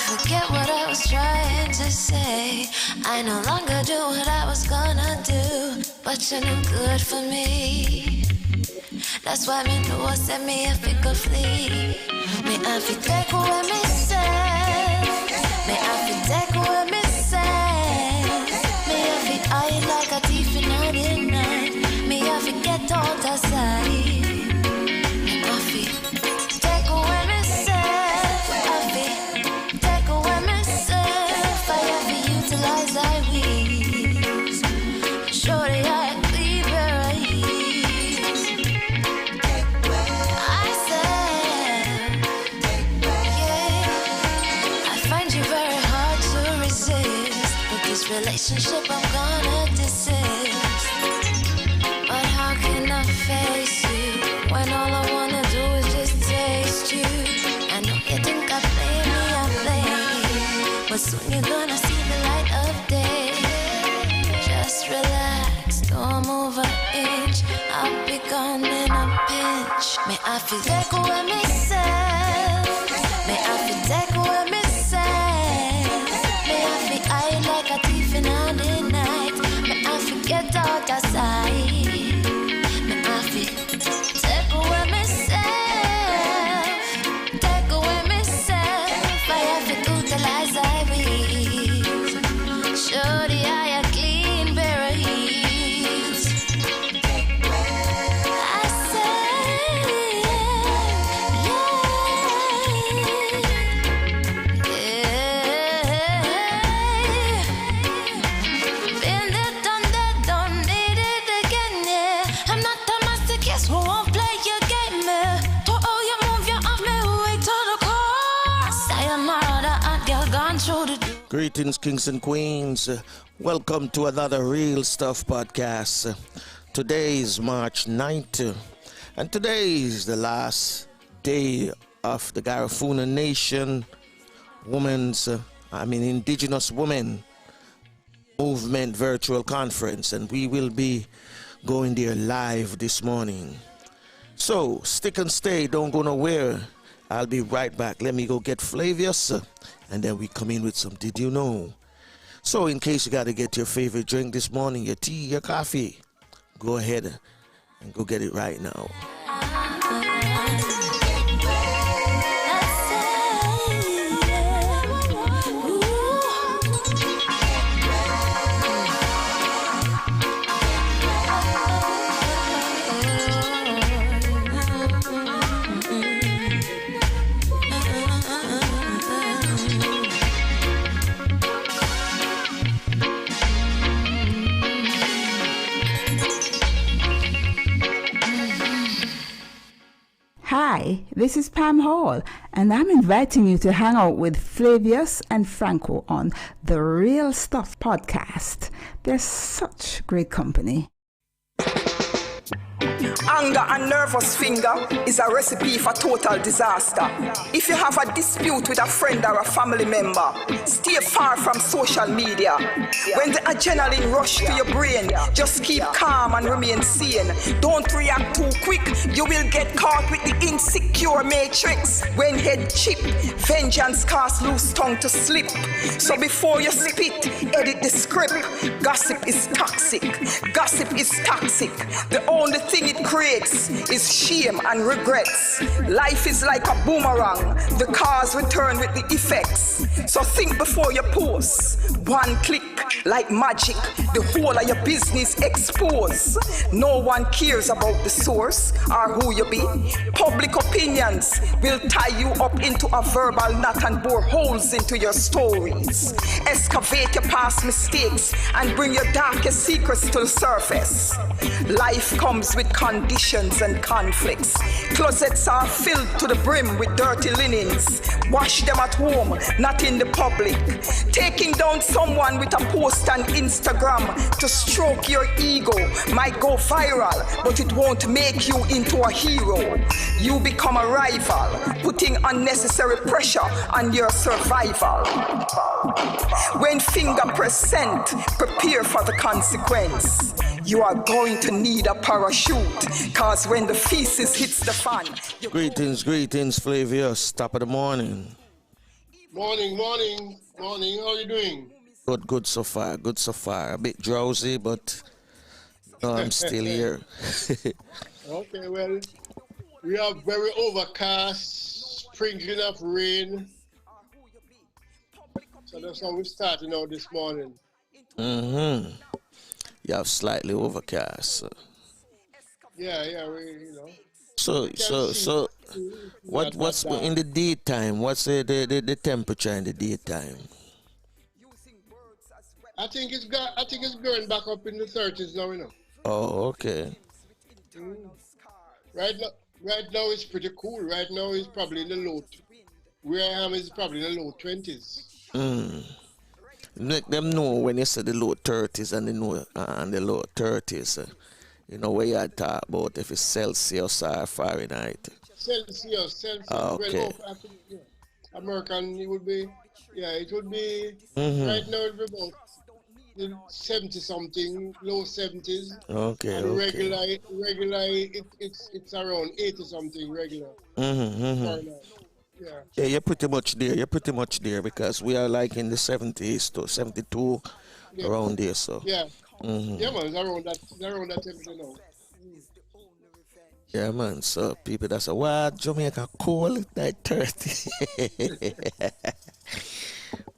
forget what I was trying to say. I no longer do what I was gonna do, but you're no good for me. That's why me know I said me if it could flee. Me have to take away me say. Me have to take away me say. Me have to hide like a thief in the night. Me have to get out of sight. Me have to take away myself. I have to take away myself. I have to utilize I wings. Surely I cleave your eyes. I said, yeah. I find you very hard to resist, but this relationship I'm gonna desist. But how can I face you when all I wanna do is just taste you? I know you think I play me, I play you, but soon you're gonna see the light of day. Just relax, don't move an inch. I'll be gone in a pinch. May I feel take away myself. May I feel take away myself. May I feel hide like a thief in the night. May I forget out of sight. May I feel take away myself. Take away myself. I have to utilize I will. Show the eye a clean pair of heels. I say, Been there, done that, don't need it again, yeah. I'm not a masochist who won't play your game, yeah. To all you move, you have me way to the core. Sayonara, hot girl gone through the door. Greetings, kings and queens. Welcome to another Real Stuff podcast. Today is March 9th, and today is the last day of the Garifuna Nation Indigenous Women Movement Virtual Conference, and we will be going there live this morning. So stick and stay, don't go nowhere. I'll be right back. Let me go get Flavius, and then we come in with some Did You Know? So in case you got to get your favorite drink this morning, your tea, your coffee, go ahead and go get it right now. Hi, this is Pam Hall, and I'm inviting you to hang out with Flavius and Franco on the Real Stuff podcast. They're such great company. Anger and nervous finger is a recipe for total disaster. If you have a dispute with a friend or a family member, stay far from social media. When the adrenaline rush to your brain, just keep calm and remain sane. Don't react too quick, you will get caught with the insecure matrix. When head chip, vengeance cast loose tongue to slip. So before you spit, edit the script. Gossip is toxic. Gossip is toxic. The only thing it creates is shame and regrets. Life is like a boomerang. The cause return with the effects. So think before you post. One click, like magic, the whole of your business exposed. No one cares about the source or who you be. Public opinions will tie you up into a verbal knot and bore holes into your stories. Excavate your past mistakes and bring your darkest secrets to the surface. Life comes with conditions and conflicts. Closets are filled to the brim with dirty linens. Wash them at home, not in the public. Taking down someone with a post on Instagram to stroke your ego might go viral, but it won't make you into a hero. You become a rival, putting unnecessary pressure on your survival. When finger press sent, prepare for the consequence. You are going to need a parachute, cause when the feces hits the fan... Greetings, Flavius. Top of the morning. Morning, morning, morning. How are you doing? Good, good so far. Good so far. A bit drowsy, but no, I'm still here. Okay, well, we are very overcast, sprinkling of rain. So that's how we're starting out this morning. Mm-hmm. You have slightly overcast. Yeah, So, we can so, see so, not that what's in dark. the daytime? What's the temperature in the daytime? I think it's going back up in the 30s now, Oh, okay. Mm. Right now, right now it's pretty cool. Right now it's probably in the where I am is probably in the low 20s. Mm. Let them know when you say the low 30s and the low 30s. You know where you talk about if it's Celsius or Fahrenheit. Celsius. Well, Okay. I think, yeah. American, it would be, Mm-hmm. right now it would be about 70 something, low 70s, Okay, and okay. it's around 80 something regular Mm-hmm, mm-hmm. Fahrenheit. Yeah, Yeah, you're pretty much there. You're pretty much there because we are like in the 70s to 72 yeah, around there. So, yeah, mm-hmm. yeah, man, it's around that temperature now. Mm. Yeah, man. So, people that say, what? Jamaica cold like 30.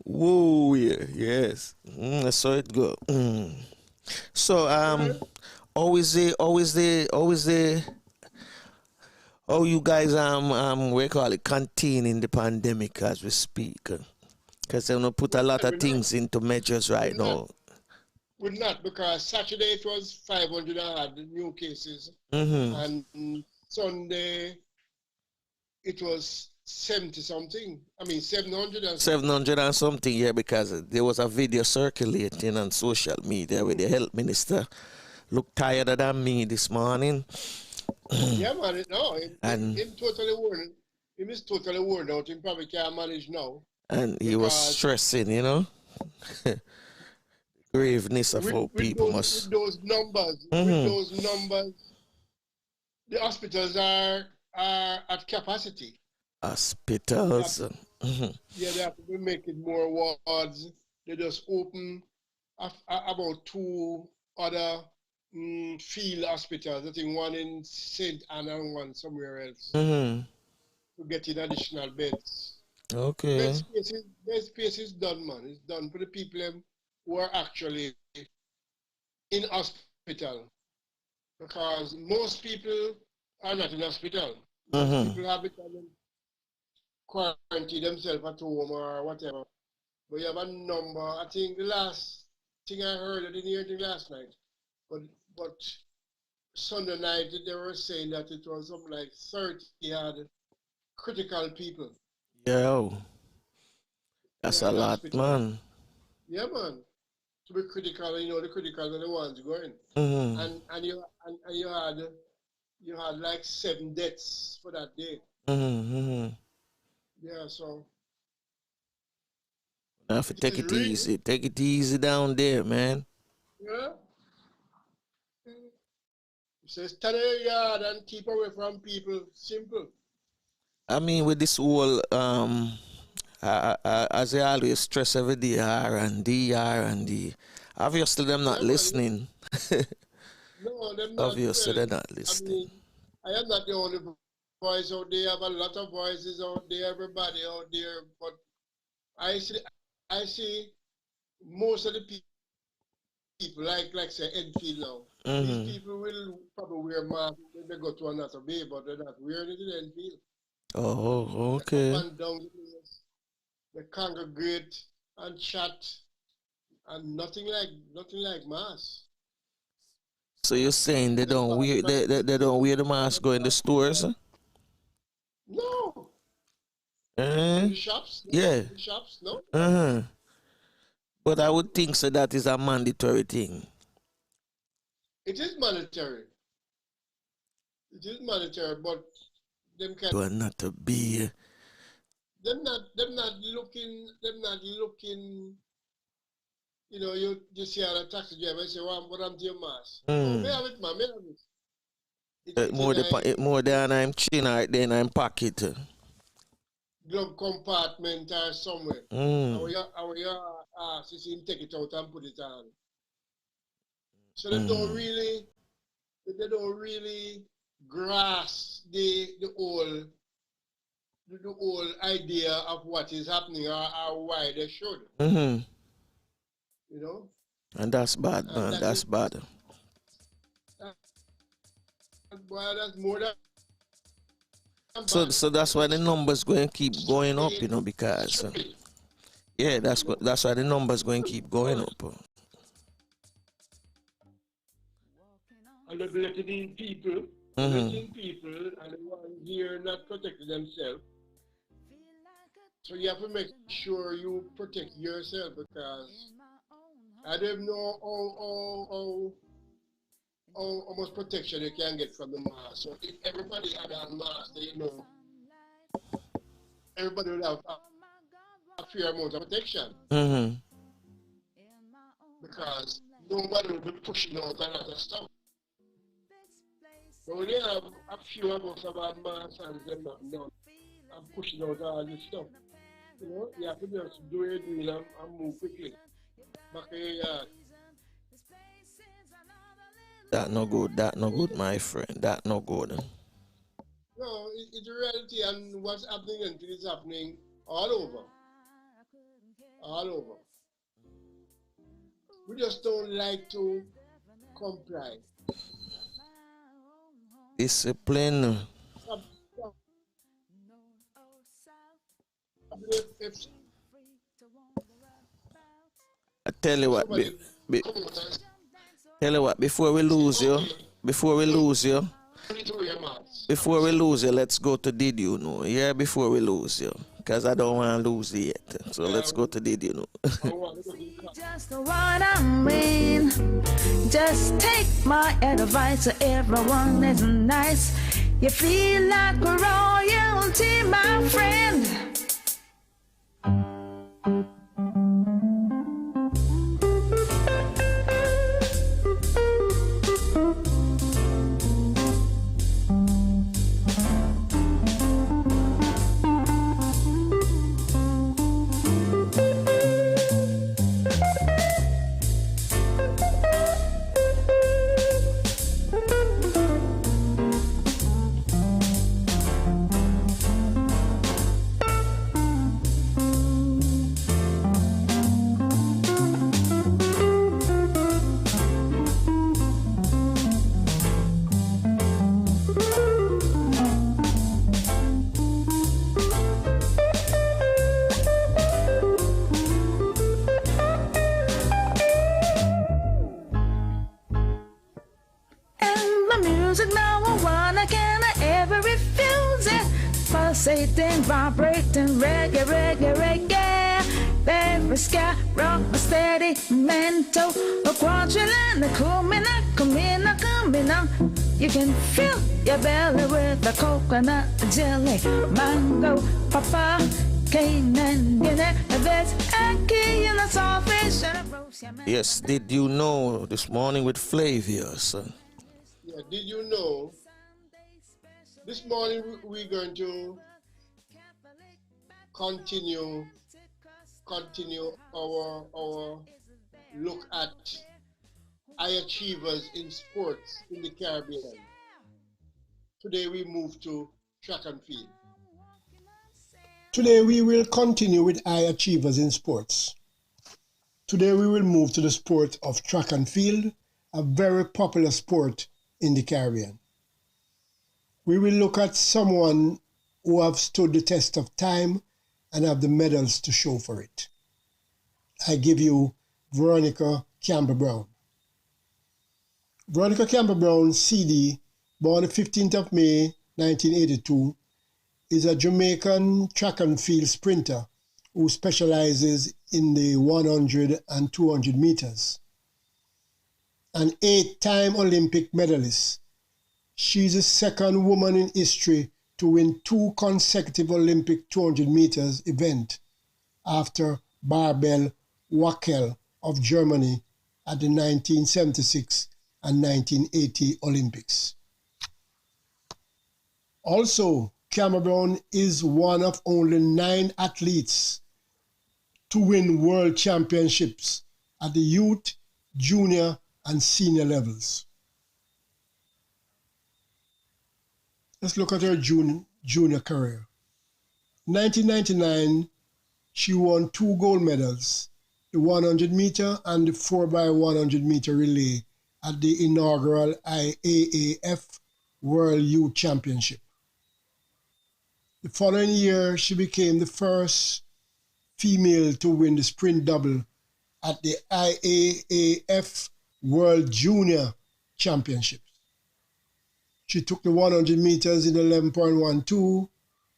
Whoa, yeah, yes. That's how it go. So, Okay. always the, how you guys, we call it, containing the pandemic as we speak. Because they don't put a We're lot not, of things into measures right we're not, now. we're not, because Saturday it was 500 and had new cases, Mm-hmm. and Sunday it was 70 something. I mean 700 and something. 700 and something, yeah, because there was a video circulating on social media where the health minister looked tired than me this morning. Yeah, man. No, and him totally worn. Him is totally worn out. Him probably can't manage now and he was because stressing, graveness of how with people with must. those numbers, Mm-hmm. the hospitals are at capacity. They have Hospitals. to, yeah, they have to be making more wards. They just open about two other field hospitals. I think one in Saint Anna and one somewhere else Mm-hmm. to get in additional beds. Okay. Bed space is done, man. It's done for the people who are actually in hospital. Because most people are not in hospital. Most Mm-hmm. people have become quarantine themselves at home or whatever. But you have a number. I think the last thing I heard, I didn't hear anything last night, but Sunday night they were saying that it was something like 30 had critical people, Yeah, that's yeah, a in lot, hospital. man. Yeah, man. To be critical, the critical are the ones going. Mm-hmm. And you had like 7 deaths for that day. Mm-hmm. Mm-hmm. Yeah, so Now, if you it take is it real. easy, take it easy down there, man. Yeah. It says study your yard and keep away from people. Simple. I mean, with this whole as I always stress every day, R&D, R&D. Obviously, them not Yeah, man. listening. No, them not. Obviously, Well, they're not I listening. mean, I am not the only voice out there. I have a lot of voices out there, everybody out there. But I see, I see most of the people, like say Enfield now. These Mm-hmm. people will probably wear masks when they go to another bay, but they're not wearing it in Enfield. Oh, They up okay. and down the place, they congregate and chat, and nothing like mass. So you're saying they And then don't pass wear them they don't wear the mask go in the stores? no, in Uh, the shops, no, yeah. in the shops, no. Uh-huh. But I would think so that is a mandatory thing. It is mandatory. It is mandatory, but them can You are not to be. them not looking you see a taxi driver and say, well, what I'm to your mask. Oh, may Mm. I have it, man, may I have it. More than I'm chin right then I'm pocket. glove compartment or somewhere. Our ask him take it out and put it on. So they don't really grasp the whole idea of what is happening or why they should. You know? And that's bad, man. That's bad. Boy, that's more than so that's why the numbers going to keep going up, you know, because yeah, that's why the numbers going to keep going up. And the letting people, and the ones here not protecting themselves. So you have to make sure you protect yourself, because I don't know how much protection you can get from the mask. So if everybody had a mask, you know, everybody will have a fair amount of protection. Because nobody will be pushing out a lot of stuff. So when you have a few of us about masks and them not done, I'm pushing out all this stuff. You know, you have to just do your deal and move quickly. Back in your yard. That no good, my friend. That no good. No, it's a reality, and what's happening until it's happening all over. All over. We just don't like to comply. Discipline. I tell you what, before we lose you, let's go to Did You Know? Yeah, before we lose you, because I don't want to lose you yet. So let's go to Did You Know? Just what I mean. Just take my advice. Everyone is nice. You feel like royalty, my friend. Pulsating, vibrating, reggae, reggae, reggae. Very sky, rock, steady, mental. A quadrillion, coming up. You can fill your belly with a coconut jelly, mango, papa, cane, and you know, there's a key in a saltfish and a roast. Yes, did you know this morning with Flavius? Yeah, did you know? This morning we're going to continue our look at high achievers in sports in the Caribbean. Today we move to track and field. Today we will continue with high achievers in sports. Today we will move to the sport of track and field, a very popular sport in the Caribbean. We will look at someone who have stood the test of time and have the medals to show for it. I give you Veronica Campbell-Brown. Veronica Campbell-Brown, CD, born the 15th of May, 1982, is a Jamaican track and field sprinter who specializes in the 100 and 200 meters. An 8-time Olympic medalist, she's the second woman in history to win 2 consecutive Olympic 200 meters event after Barbel Wackel of Germany at the 1976 and 1980 Olympics. Also Cameron is one of only 9 athletes to win world championships at the youth, junior, and senior levels. Let's look at her junior career. In 1999, she won 2 gold medals, the 100 meter and the 4x100 meter relay at the inaugural IAAF World Youth Championship. The following year, she became the first female to win the sprint double at the IAAF World Junior Championships. She took the 100 meters in 11.12,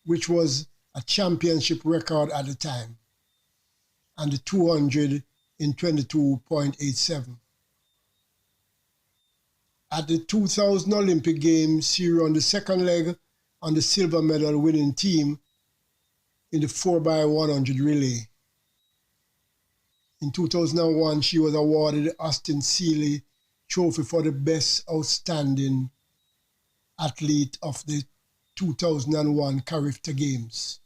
which was a championship record at the time, and the 200 in 22.87. At the 2000 Olympic Games, she ran the second leg on the silver medal winning team in the 4x100 relay. In 2001, she was awarded the Austin Seeley Trophy for the best outstanding athlete of the 2001 Garifuna Games.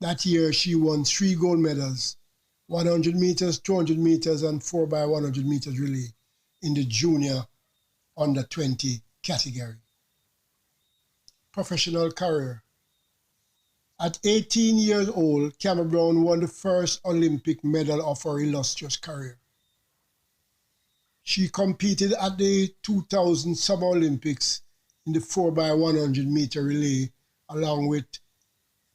That year, she won 3 gold medals, 100 meters, 200 meters, and 4x100 meters relay in the junior under 20 category. Professional career. At 18 years old, Cameron Brown won the first Olympic medal of her illustrious career. She competed at the 2000 Summer Olympics in the 4x100 meter relay, along with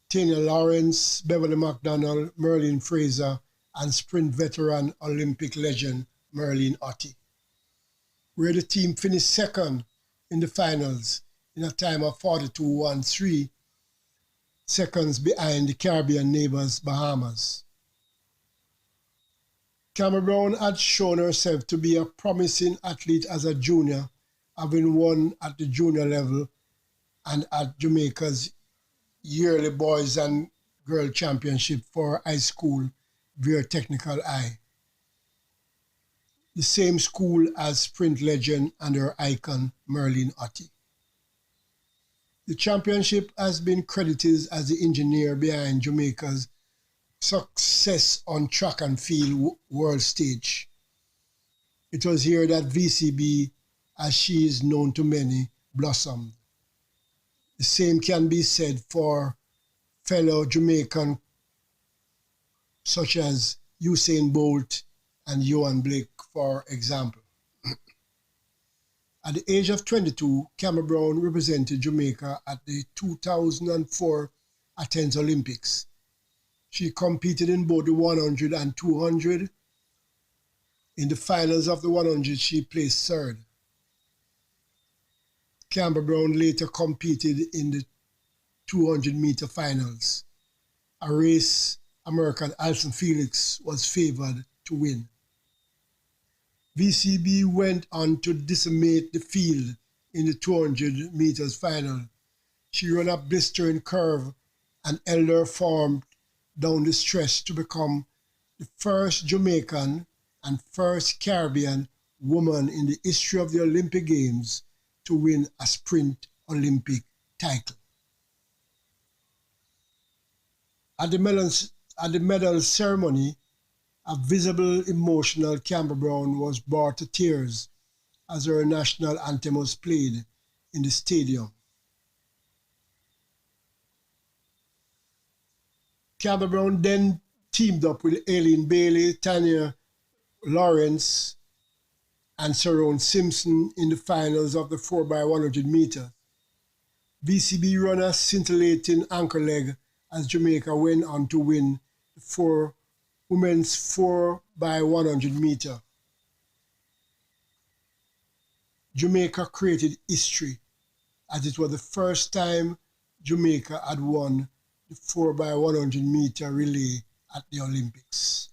Tanya Lawrence, Beverly McDonald, Merlin Fraser, and sprint veteran Olympic legend Merlin Ottey, where the team finished second in the finals in a time of 42.13 seconds behind the Caribbean neighbors Bahamas. Cameron Brown had shown herself to be a promising athlete as a junior, having won at the junior level and at Jamaica's yearly boys and girl championship for high school via technical eye. The same school as sprint legend and her icon Merlin Ottey. The championship has been credited as the engineer behind Jamaica's success on track and field world stage. It was here that VCB, as she is known to many, blossomed. The same can be said for fellow Jamaican such as Usain Bolt and Johan Blake, for example. At the age of 22, Cameron Brown represented Jamaica at the 2004 Athens Olympics. She competed in both the 100 and 200. In the finals of the 100, she placed third. Cameron Brown later competed in the 200-meter finals, a race American Allyson Felix was favored to win. VCB went on to decimate the field in the 200 meters final. She ran a blistering curve and held her form down the stretch to become the first Jamaican and first Caribbean woman in the history of the Olympic Games to win a sprint Olympic title. At the medal ceremony, a visible, emotional Cameron Brown was brought to tears as her national anthem was played in the stadium. Cameron Brown then teamed up with Aileen Bailey, Tanya Lawrence, and Sharon Simpson in the finals of the 4x100 meter. VCB ran a scintillating anchor leg as Jamaica went on to win the women's 4x100 meter. Jamaica created history as it was the first time Jamaica had won the 4x100 meter relay at the Olympics.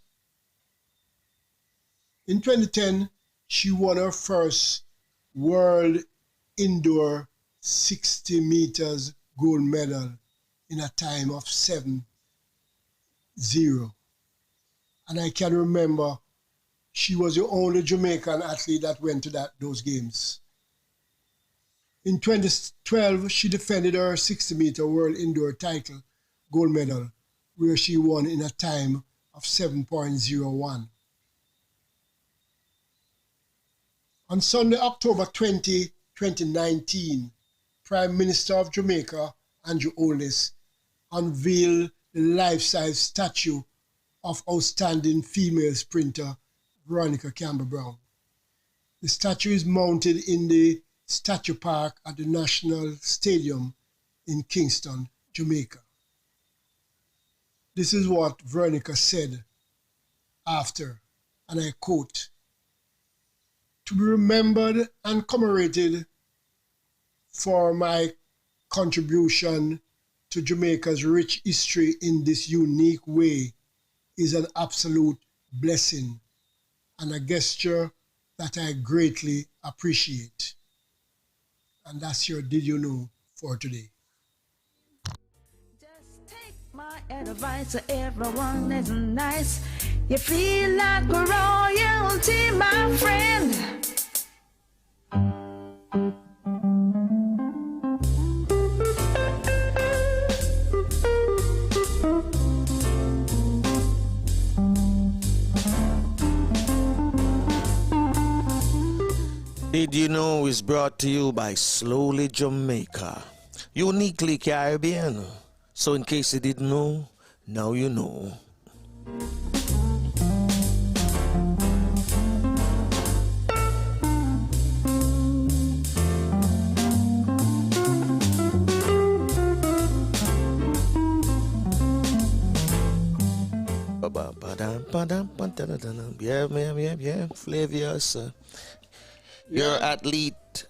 In 2010, she won her first World Indoor 60 meters gold medal in a time of 7:0. And I can remember she was the only Jamaican athlete that went to those games. In 2012, she defended her 60-meter world indoor title gold medal, where she won in a time of 7.01. On Sunday, October 20, 2019, Prime Minister of Jamaica, Andrew Holness, unveiled the life-size statue of outstanding female sprinter Veronica Campbell-Brown. The statue is mounted in the Statue Park at the National Stadium in Kingston, Jamaica. This is what Veronica said after, and I quote, "To be remembered and commemorated for my contribution to Jamaica's rich history in this unique way is an absolute blessing and a gesture that I greatly appreciate." And that's your Did You Know for today. Just take my advice, everyone is nice. You feel like royalty, my friend. Did You Know is brought to you by Slowly Jamaica, uniquely Caribbean. So in case you didn't know, now you know. Yeah, Flavius. Your athlete.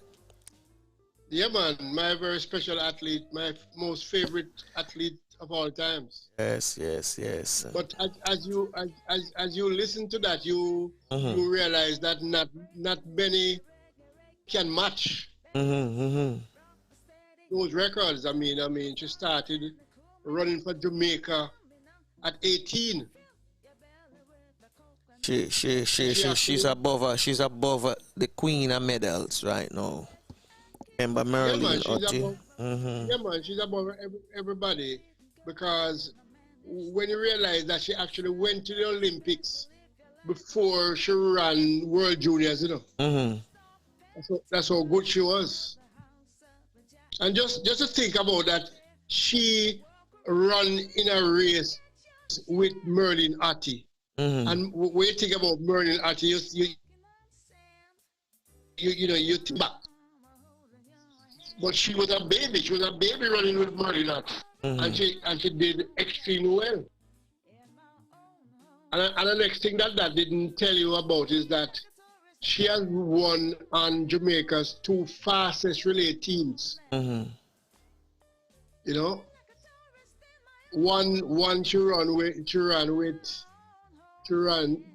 Yeah, man, my very special athlete, my most favorite athlete of all times. Yes. But as you listen to that, you realize that not many can match those records. I mean, she started running for Jamaica at 18. She's above the queen of medals right now. Remember Marilyn Otti? Yeah, man, she's above everybody, because when you realize that she actually went to the Olympics before she ran World Juniors, you know. That's how good she was. And just to think about that, she ran in a race with Merlin Otti. And when you think about Merlin Otti, you think back. But she was a baby. She was a baby running with Merlin Otti. And she did extremely well. And the next thing that didn't tell you about is that she has won on Jamaica's 2 fastest relay teams. You know, one she ran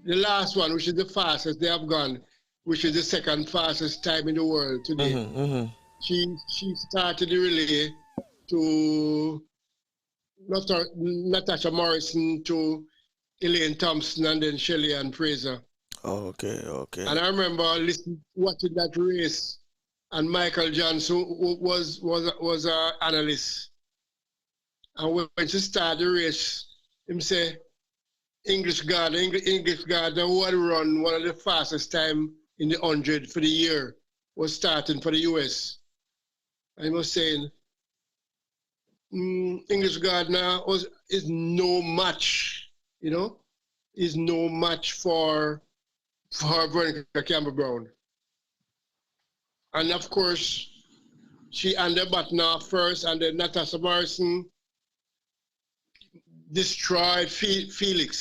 the last one, which is the fastest they have gone, which is the second fastest time in the world today. She started the relay to Natasha Morrison, to Elaine Thompson, and then Shelley Ann Fraser. Okay. And I remember watching that race, and Michael Johnson was an analyst. And when she started the race, him say, English Gardner who had run one of the fastest time in the 100 for the year was starting for the US. And he was saying, English Gardner is no match, you know, is no match for Veronica Campbell-Brown. And of course, she ended Batna first, and then Natasha Morrison destroyed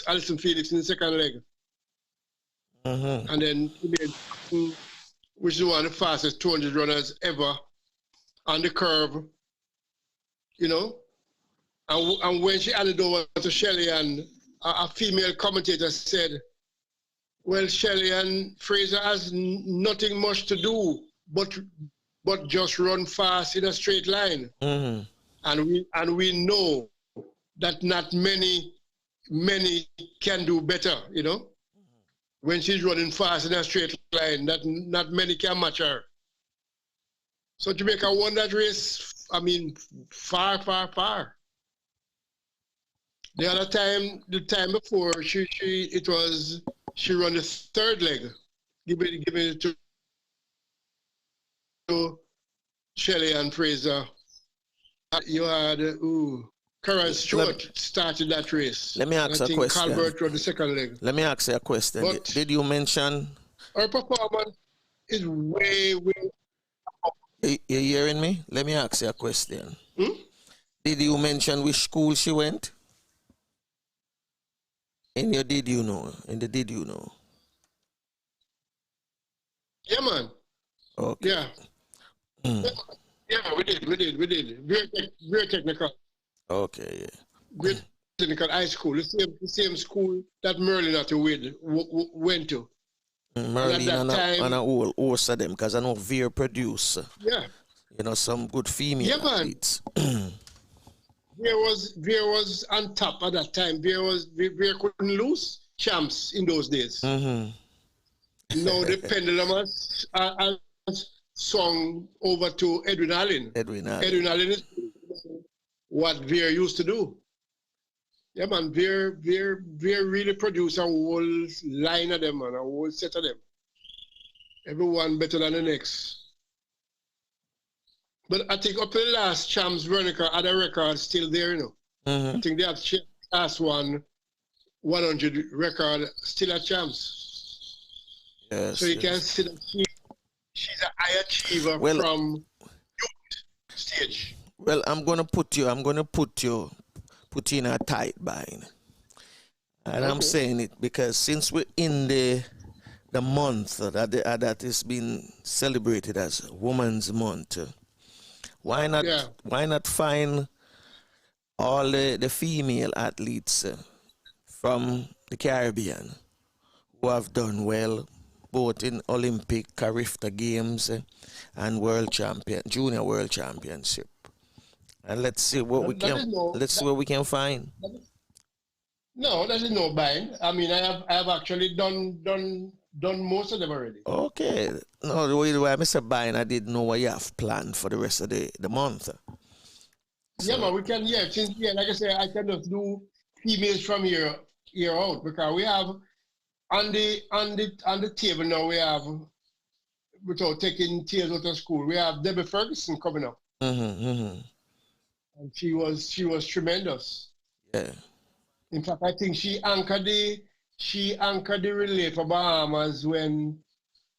Alison Felix in the second leg. And then, which is one of the fastest 200 runners ever on the curve, you know. And when she handed over to Shelley, and a female commentator said, well, Shelley Ann Fraser has nothing much to do but just run fast in a straight line. And we know that not many can do better, you know. When she's running fast in a straight line, that not many can match her. So Jamaica won that race, I mean, far, far, far. The other time, the time before, she run the third leg. Give it to Shelley and Fraser. You had, Karen Stewart started that race. Let me ask a question. Calvert run the second leg. Let me ask you a question. But did you mention... her performance is way, way... You hearing me? Let me ask you a question. Hmm? Did you mention which school she went? In your did you know? Yeah, man. Okay. Yeah. Yeah, we did. Very technical. Okay, yeah. Very technical high school. The same school that Merlin at went to. Merlin and a whole host of them, because I know Veer produce, some good female athletes. Veer was on top at that time. Veer couldn't lose champs in those days. Mm-hmm. Now the pendulum has swung over to Edwin Allen. Edwin Allen is what Veer used to do. Yeah, man, Veer really produced a whole line of them, man, a whole set of them. Everyone better than the next. But I think up to the last champs, Veronica had a record still there, Mm-hmm. I think they have last 100 record still at champs. Yes, so you can see that she's a high achiever from youth stage. Well, I'm gonna put you in a tight bind. And I'm saying it because since we're in the month that is being celebrated as Women's Month, why not find all the female athletes from the Caribbean who have done well both in Olympic, Carifta Games, and Junior World Championship. And let's see what we can find. No, that is no bind. I mean, I have actually done most of them already. Okay. No, the way I miss a bind, I didn't know what you have planned for the rest of the month. Yeah, man, we can. Yeah, since like I say, I can just do females from here out because we have on the table now. We have, without taking tears out of school, we have Debbie Ferguson coming up. Mm-hmm, mm-hmm. And she was tremendous. Yeah. In fact, I think she anchored the relay for Bahamas when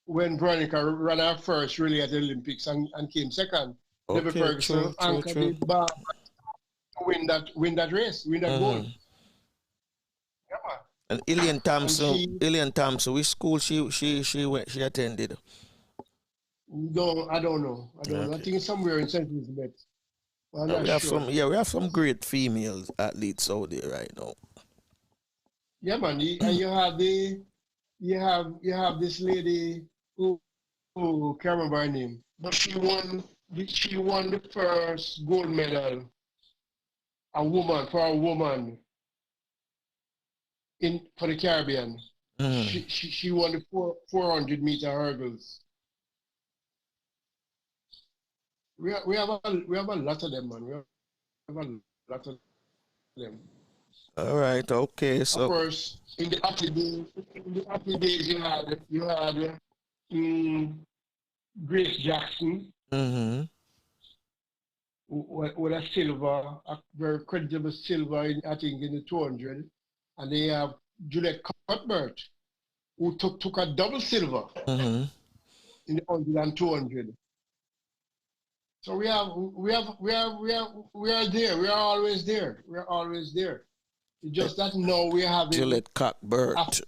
Veronica ran her first relay at the Olympics and came second. Okay, Debbie Ferguson anchored the Bahamas to win that race, win that goal. Yeah, man. And Ilian Thompson, which school she attended? No, I don't know. I think it's somewhere in St. Elizabeth. We have some great female athletes out there right now. Yeah, man. And you have this lady who can't remember her name, but she won the first gold medal. For a woman for the Caribbean. Mm. She won the 400 meter hurdles. We have a lot of them, man. We have a lot of them. All right, okay. So of course, in the early days, you had Grace Jackson, mm-hmm. with a silver, a very credible silver, I think in the 200, and they have Juliet Cuthbert, who took a double silver mm-hmm. in the 100 and 200. So we are there. We are always there. We are always there. It's just that now we have Juliet Cuthbert.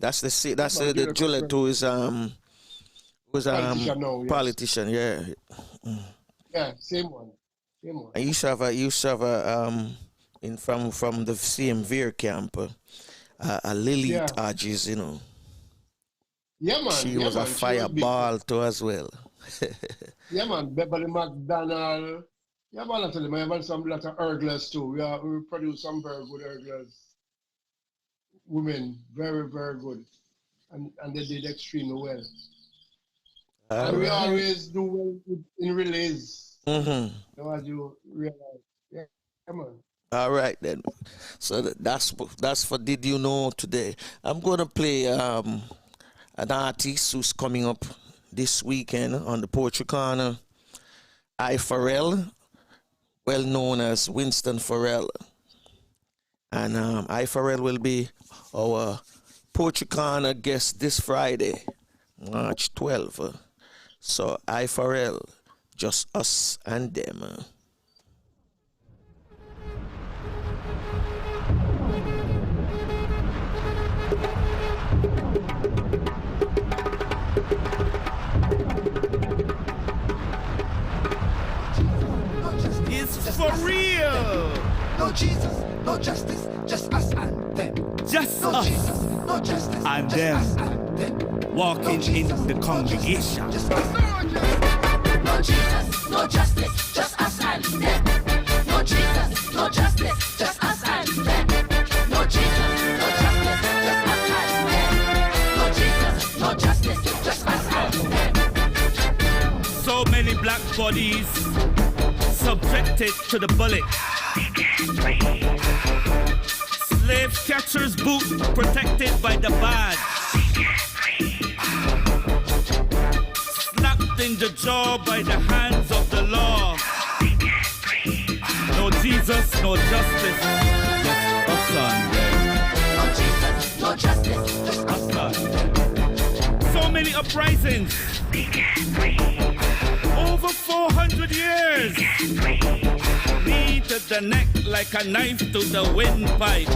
That's the Juliet who is politician. Yeah. Yeah, same one. And you used to have from the same Veer camp, a Lilith Hodges, Yeah, man. She was a fireball too as well. Yeah, man. Beverly McDonald. Yeah, man. I tell you, I have some lot of hurdlers too. We produce some very good hurdlers. Women, very, very good. And they did extremely well. And we right. always do well in relays. Mm-hmm. So as you realize. Yeah, come on. All right then. So that's for Did You Know today. I'm gonna play an artist who's coming up this weekend on the Poetry Corner. I Pharrell, well known as Winston Pharrell. And I Pharrell will be our Poetry Corner guest this Friday, March 12th. So I Pharrell, just us and them. It's for real. No Jesus, no justice, just us and them. Just No us Jesus, no justice, and just them. us and them. Walking No Jesus, in the no congregation. justice, just us. No Jesus, no justice, just us and them. No Jesus, no justice, just us and them. No Jesus, no justice, just us and them. No Jesus, no justice, just us and them. So many black bodies subjected to the bullet. Slave catcher's boot protected by the badge. Slapped in the jaw by the hands of the law. No Jesus, no justice, just us on them. No Jesus, no justice, just us. Us on them. So many uprisings. Over 400 years. Knee to the neck like a knife to the windpipe.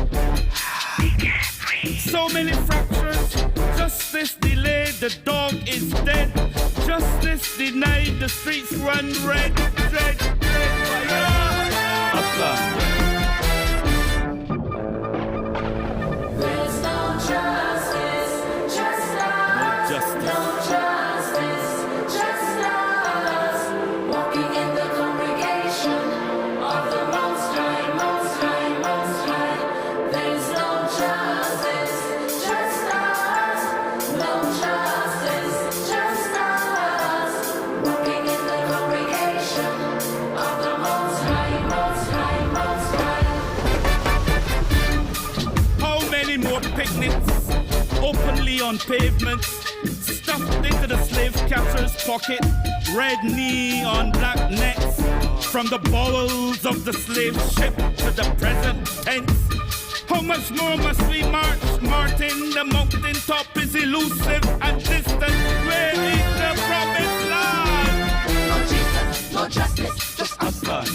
So many fractures. Justice delayed, the dog is dead. Justice denied, the streets run red. Dread, fire. There's no justice, just us. Justice. No justice, just us. Walking in the congregation of the Most High, Most High, Most High. There's no justice, just us. No justice, just us. Walking in the congregation of the Most High, Most High, Most High. How many more picnics openly on pavements, stuffed into the slave catcher's pocket, red neon black nets, from the bowels of the slave ship to the present tense? How much more must we march, Martin? The mountain top is elusive and distant. Where is the promised land? No Jesus, no justice, just us.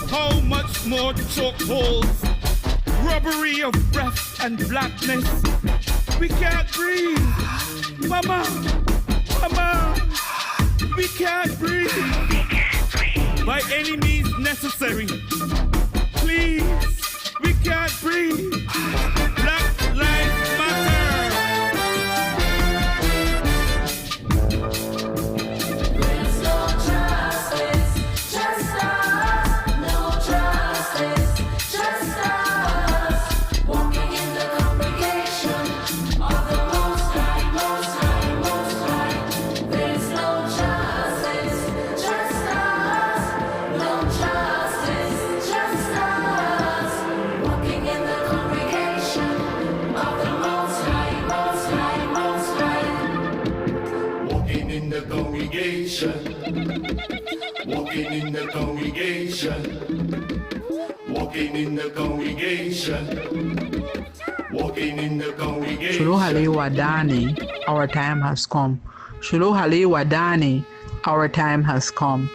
How much more chokeholds, robbery of breath and blackness? We can't breathe. Mama, mama, we can't breathe. By any means necessary, please, we can't breathe. Black Lives Matter. There's no justice, just us. No justice, just us. Walking in the congregation of the Most High, Most High, Most High. There's no justice, just us. No justice, just us. Walking in the congregation of the Most High, Most High, Most High. Walking in the congregation. Walking in the congregation. Walking in the congregation. Walking in the congregation. Chuluhali Wadani, our time has come. Chuluhali Wadani, our time has come.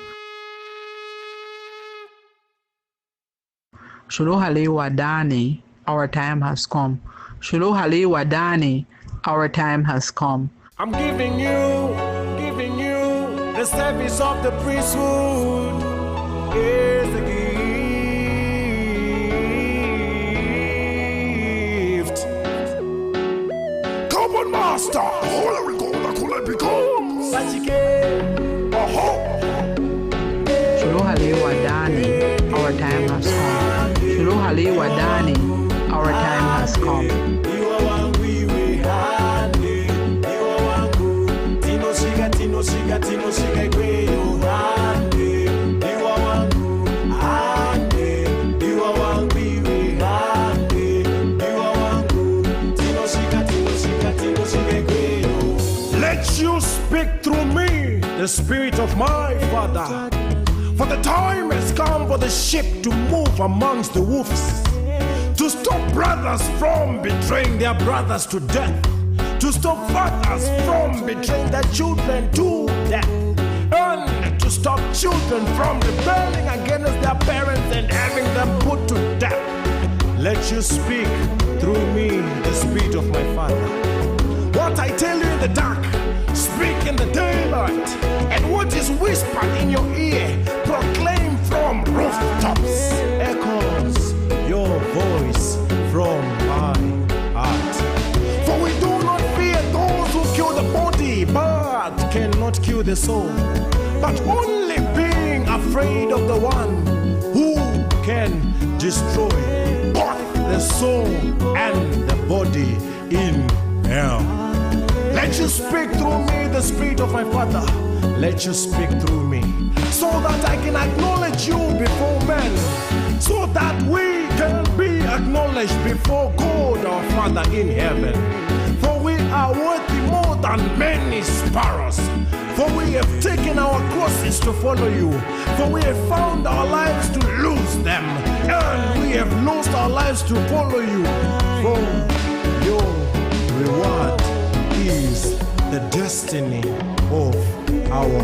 Chuluhali Wadani, our time has come. Chuluhali Wadani, our time has come. I'm giving you the service of the priesthood. Here's the gift. Come on, master. Holy God, could become. Chuluhali Wadani, our time has come. Chuluhali Wadani, our time has come. the spirit of my Father. For the time has come for the sheep to move amongst the wolves, to stop brothers from betraying their brothers to death, to stop fathers from betraying their children to death, and to stop children from rebelling against their parents and having them put to death. Let you speak through me, the spirit of my Father. What I tell you in the dark, speak in the daylight, and what is whispered in your ear, proclaim from rooftops. Echoes your voice from my heart. For we do not fear those who kill the body, but cannot kill the soul, but only being afraid of the one who can destroy both the soul and the body in hell. Let you speak through me, the spirit of my Father. Let you speak through me, so that I can acknowledge you before men, so that we can be acknowledged before God our Father in heaven. For we are worthy more than many sparrows. For we have taken our crosses to follow you. For we have found our lives to lose them, and we have lost our lives to follow you. For your reward is the destiny of our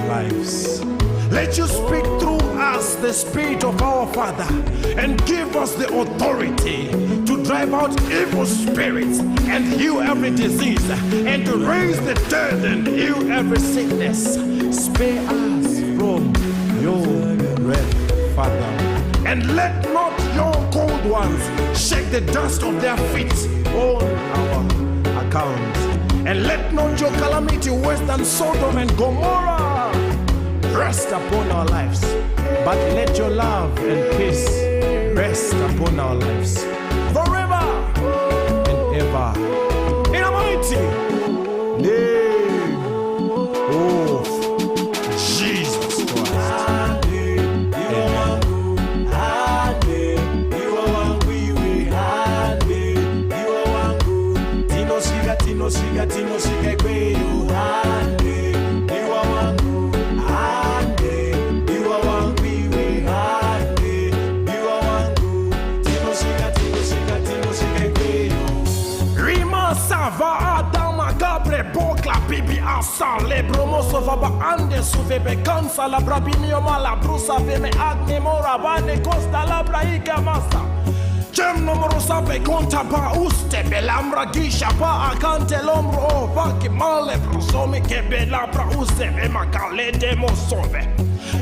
lives. Let you speak through us, the spirit of our Father, and give us the authority to drive out evil spirits and heal every disease, and to raise the dead and heal every sickness. Spare us from your wrath, Father, and let not your cold ones shake the dust of their feet on our account. And let not your calamity worse than Sodom and Gomorrah rest upon our lives, but let your love and peace rest upon our lives forever and ever. In the mighty name of Jesus Christ. Bibi asa le bromoso vaba ande suvebe kansa la brabinio mala brusa veme agne mora bane costa la braiga masa Jem numero sape conta pa uste belambra gisha pa acante l'ombro o va che male brusome che bella bra uste e macale demo sove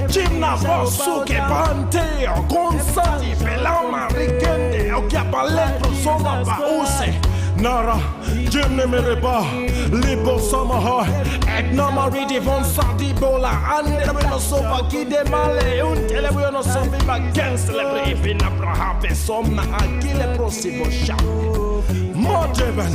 Jimna vosu che panteo consati belama rigende o che balle brusoma pa use Nara, Jimne Mereba, Libo Samaha, Etnama Ridi Von Sadi Bola, and the Sofa Kide Male, Untelevino Sofi against the brave in Abraham, Somna Agile Prosibo Shap. Mojeven,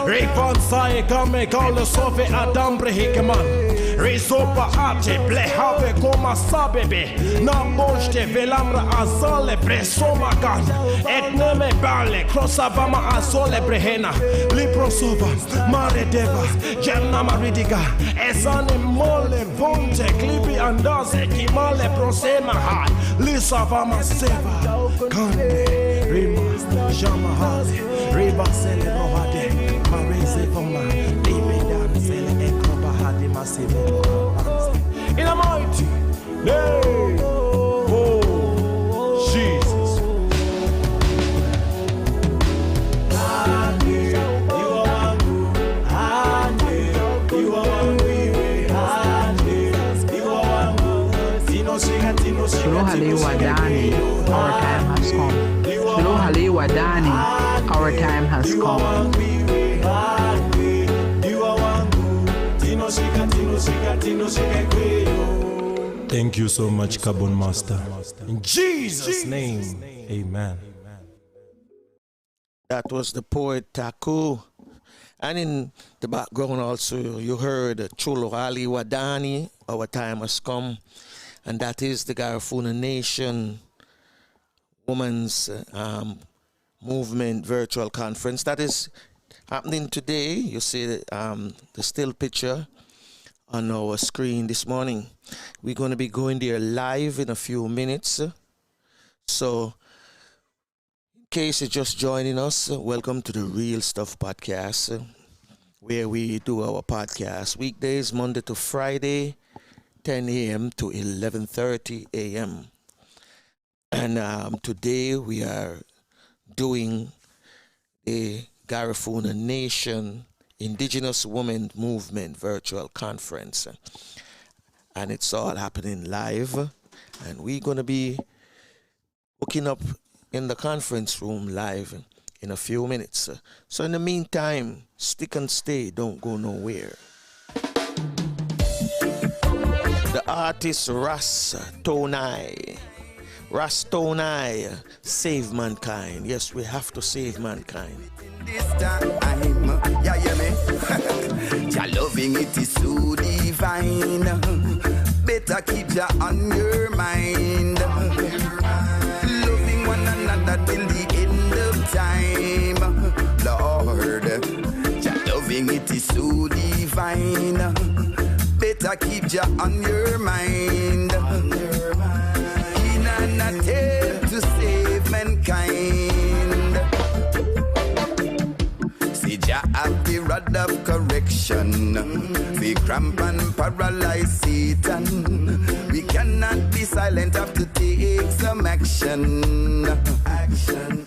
Rayfon Sai Kame Kale Sofi Adam Brehikaman. Risopa ate blehave koma sabebe Na boshte velamra azale presoma gan Etneme bale krosavama azole brehena Liprosova mare deva Jemna maridiga Ezane mole vonte klipi andaze Kimale prosema hai Lisavama seva Kande rima jamahade Riba sele rohade Mareze voma Libedan sele ekrobahade Masive in the mighty name of Jesus. Chuluhali Wadani, our time has come. Chuluhali Wadani, our time has come. Thank you so much, Carbon Master. In Jesus' name, amen. That was the poet Taku. And in the background also, you heard Chuluhali Wadani, our time has come. And that is the Garifuna Nation Women's Movement Virtual Conference. That is happening today. You see the still picture on our screen this morning. We're going to be going there live in a few minutes. So, in case you're just joining us, welcome to the Real Stuff Podcast, where we do our podcast weekdays, Monday to Friday, 10 a.m. to 11:30 a.m. And today we are doing a Garifuna Nation Indigenous Women Movement virtual conference. And it's all happening live. And we're going to be hooking up in the conference room live in a few minutes. So in the meantime, stick and stay, don't go nowhere. The artist Ras Tonai, save mankind. Yes, we have to save mankind. This time, yeah, me. Your loving it is so divine. Better keep ya on your mind. Loving one another till the end of time, Lord. Your loving it is so divine. Better keep ya on your mind. In an attempt to save mankind. See Jah have the rod of correction. We cramp and paralyze Satan. We cannot be silent, have to take some action. Action.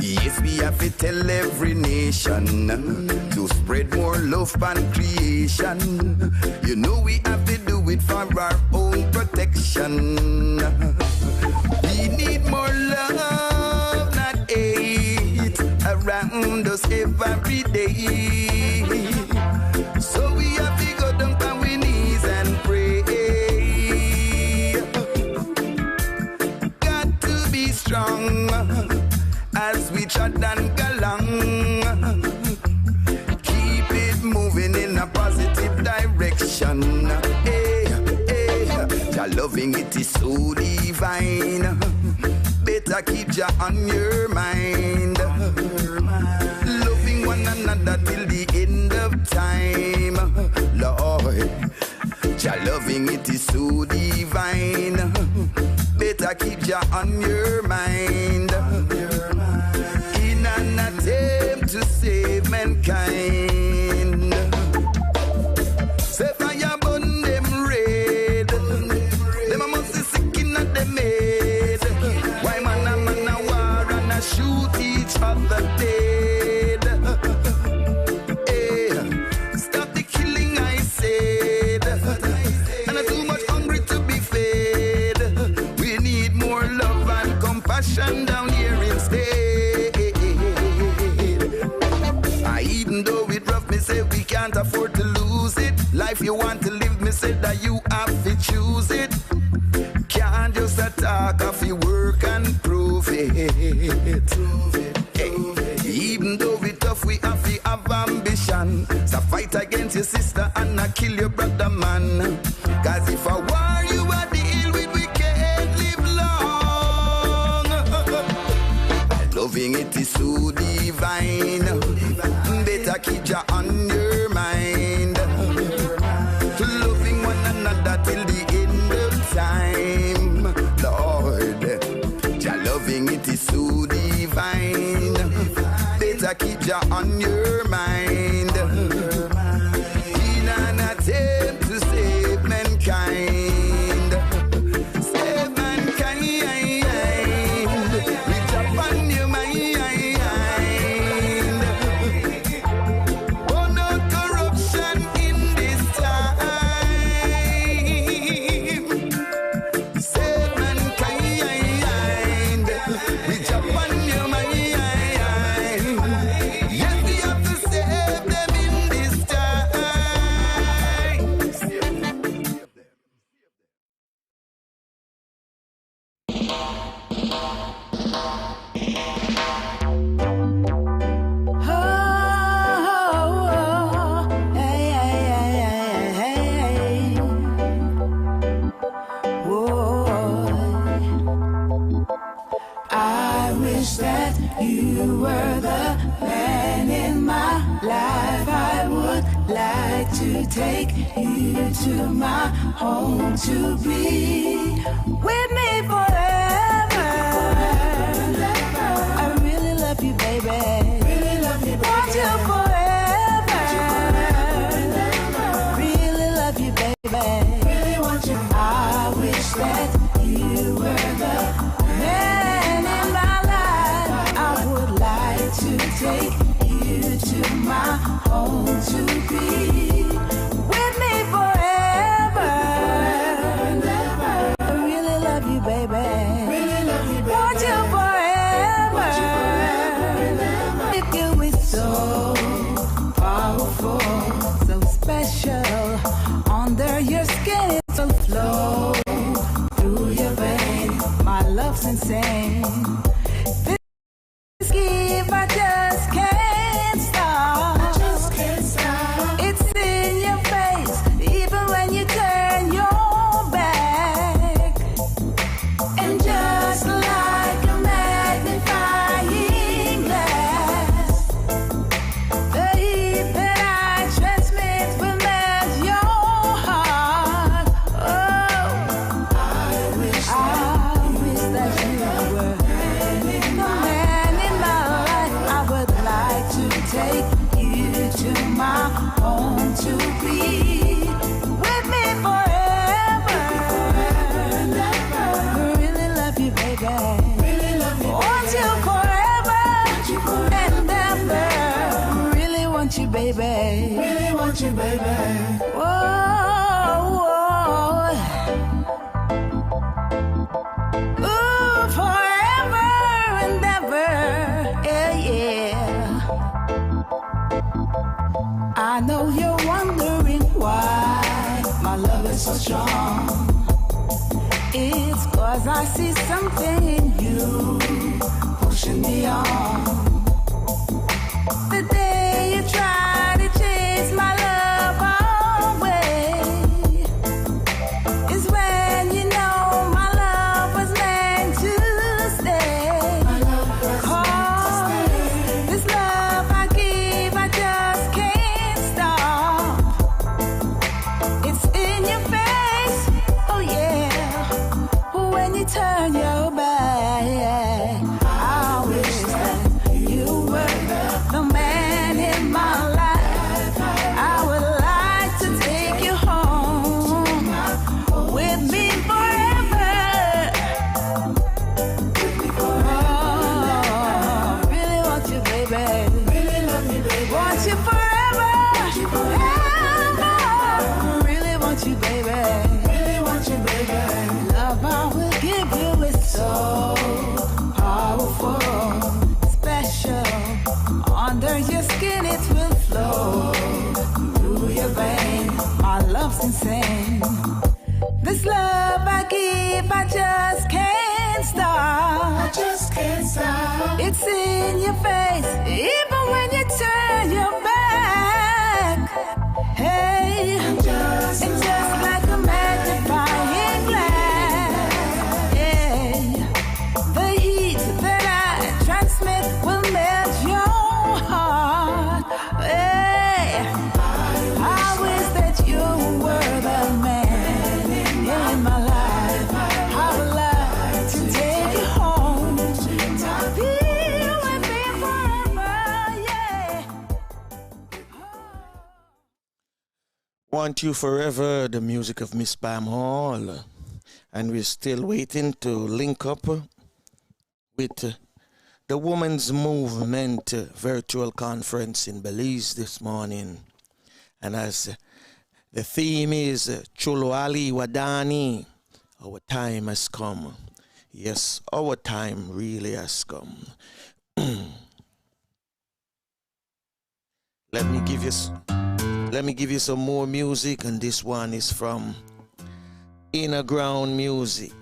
Yes, we have to tell every nation to spread more love and creation. You know we have to do it for our own protection. We need more love, not hate, around us every day. So we have to go down on our knees and pray. Got to be strong as we trot and go along. Keep it moving in a positive direction. Your loving it is so divine. Better keep ya on your mind. Loving one another till the end of time, Lord. Your loving it is so divine. Better keep ya on your mind. In an attempt to save mankind. Say fire burn them red. Them a must be sick in a them head. Why man a war and a shoot each other dead? Hey, stop the killing, I said. And a too much hungry to be fed. We need more love and compassion down here instead. Even though it rough, me say we can't afford to lose it. Life you want to live, me say that you have to choose it. Can't just attack if you work and prove it. Hey, even though we tough, we have to have ambition. So fight against your sister and not kill your brother, man. Cause if I war you at the hill with, we can't live long. Loving it is so divine. Better keep ya on your mind. Loving one another till the end of time, Lord. Your loving it is so divine. Better keep ya on your mind. In an attempt to save mankind. Save mankind. Reach up on your mind. Oh, no corruption in this time. Save mankind. Reach up on your mind. Yes, we have to save them in this time. I wish that you were the man in my life. I would like to take you to my home to be with me forever. I really love you, baby. Really love you, baby. Want you forever. Really love you, baby. Really want you. I wish that you were the man in my life. I would like to take you to my home to be with me forever. I really love you, baby. Really love you, baby. Want you forever. If you is so powerful, so special, under your skin it will flow through your veins. My love's insane. This gift I just can't stop. I just can't stop. It's in your face, even when you turn your back. And just like a magnifying glass, the heat that I transmit will melt your heart. Oh, I wish that you were the man in my life. I would like to take you to my home to be with me forever. Really love you, baby. Really love you, want you forever and ever. Really want you, baby. Really want you, baby. Whoa, whoa. Ooh, forever and ever. Yeah, yeah. I know you're wondering why my love is so strong. It's 'cause I see something in you pushing me on. The day you try to chase my love away is when you know my love was meant to stay. Cause this love I give, I just can't stop. It's in your face, oh yeah, when you turn your back. I wish that you were the man in my life. I would like to take you home with me forever. Oh, really want you, baby. Really love you, baby. Want you forever. Really want you, baby. Really want you, baby. Love I will give you is so powerful, special. Under your skin it will flow through your veins. My love's insane. This love I give, I just can't stop. I just can't stop. It's in your face, even when you turn your back. Hey, it's just like a magnifying glass. Yeah, the heat that I transmit will melt your heart. Hey, I wish that you were the man in my life. I would like to take you home to be with me forever. Yeah. Want You Forever, the music of Miss Pam Hall. And we're still waiting to link up with the Women's Movement virtual conference in Belize this morning. And as the theme is Chuluhali, Wadani, our time has come. Yes, our time really has come. Let me give you some more music, and this one is from Higher Ground Music,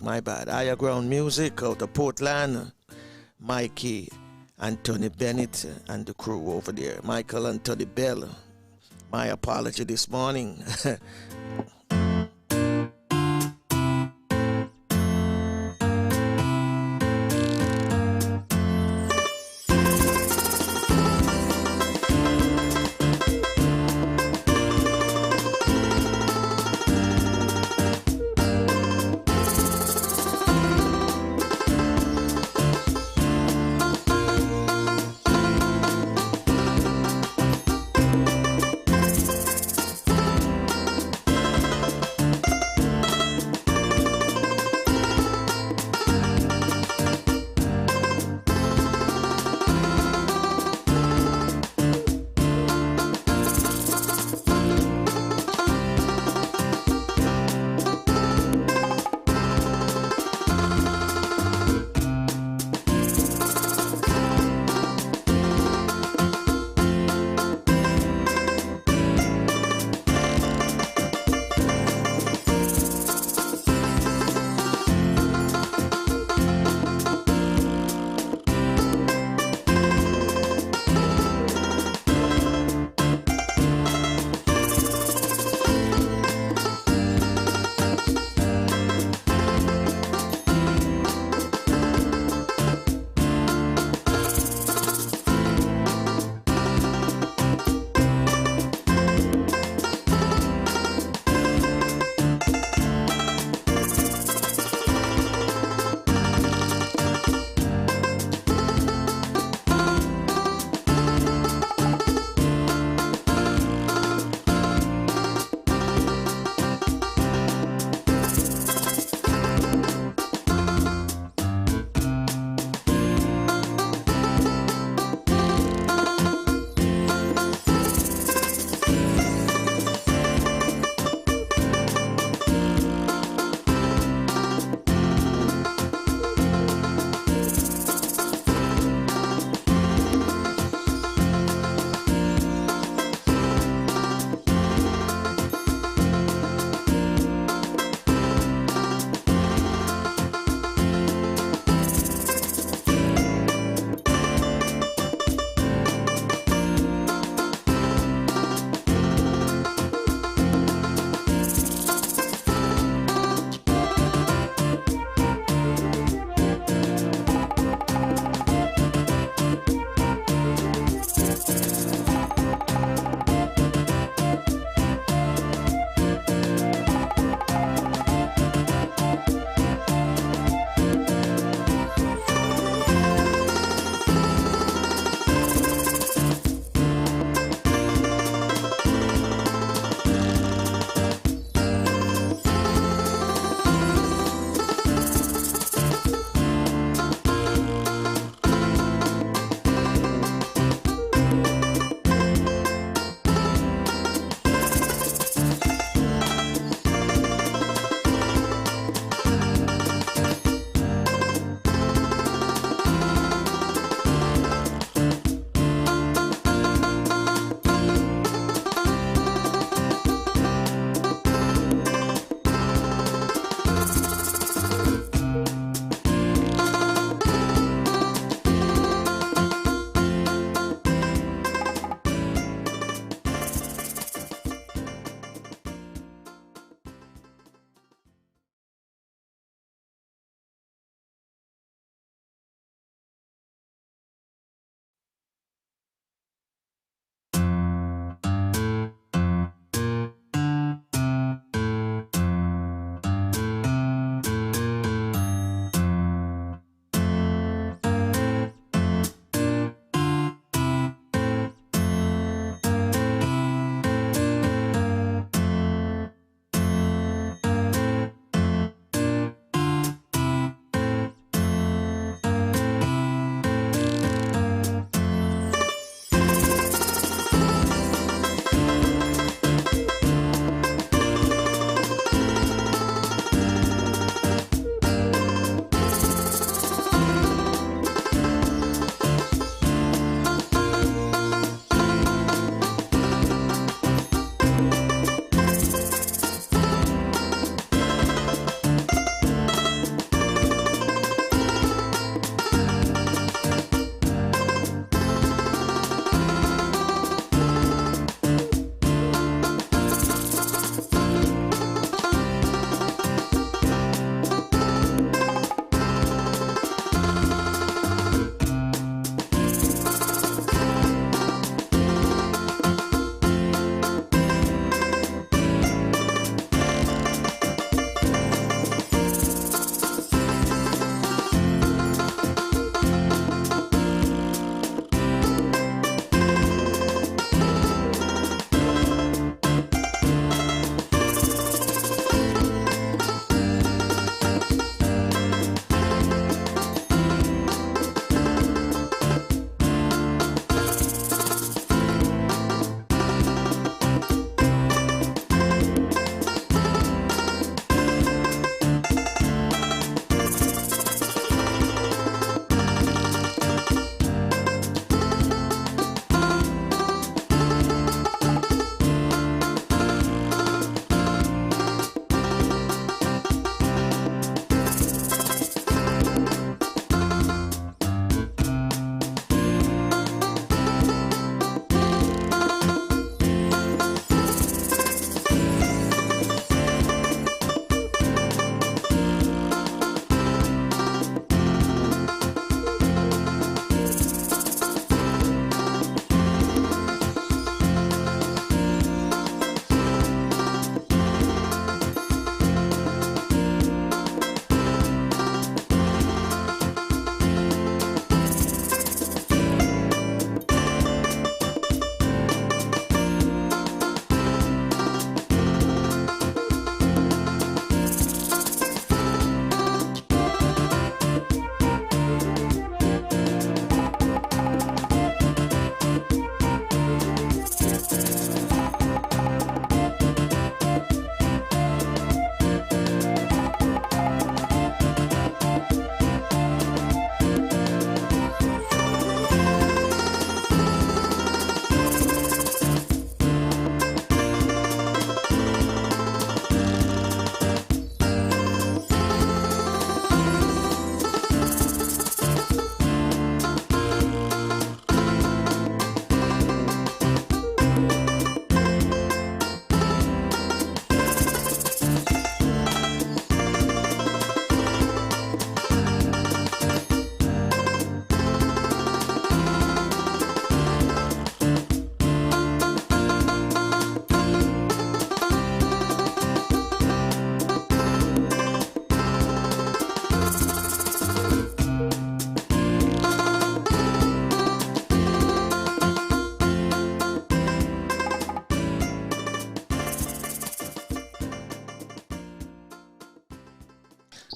my bad. Higher Ground Music out of Portland. Mikey, Anthony Bennett, and the crew over there. Michael Anthony Bell. My apology this morning.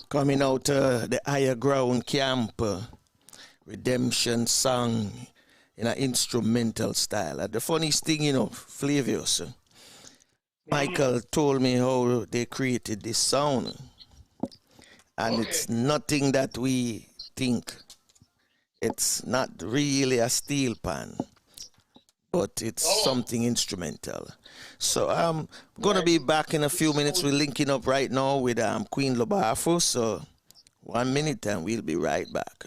Coming out the higher ground camp, redemption song in an instrumental style. And the funniest thing, Flavius, Michael told me how they created this sound. And it's nothing that we think. It's not really a steel pan, but it's something instrumental. So I'm going to be back in a few minutes. We're linking up right now with Queen Lobafu. So 1 minute and we'll be right back.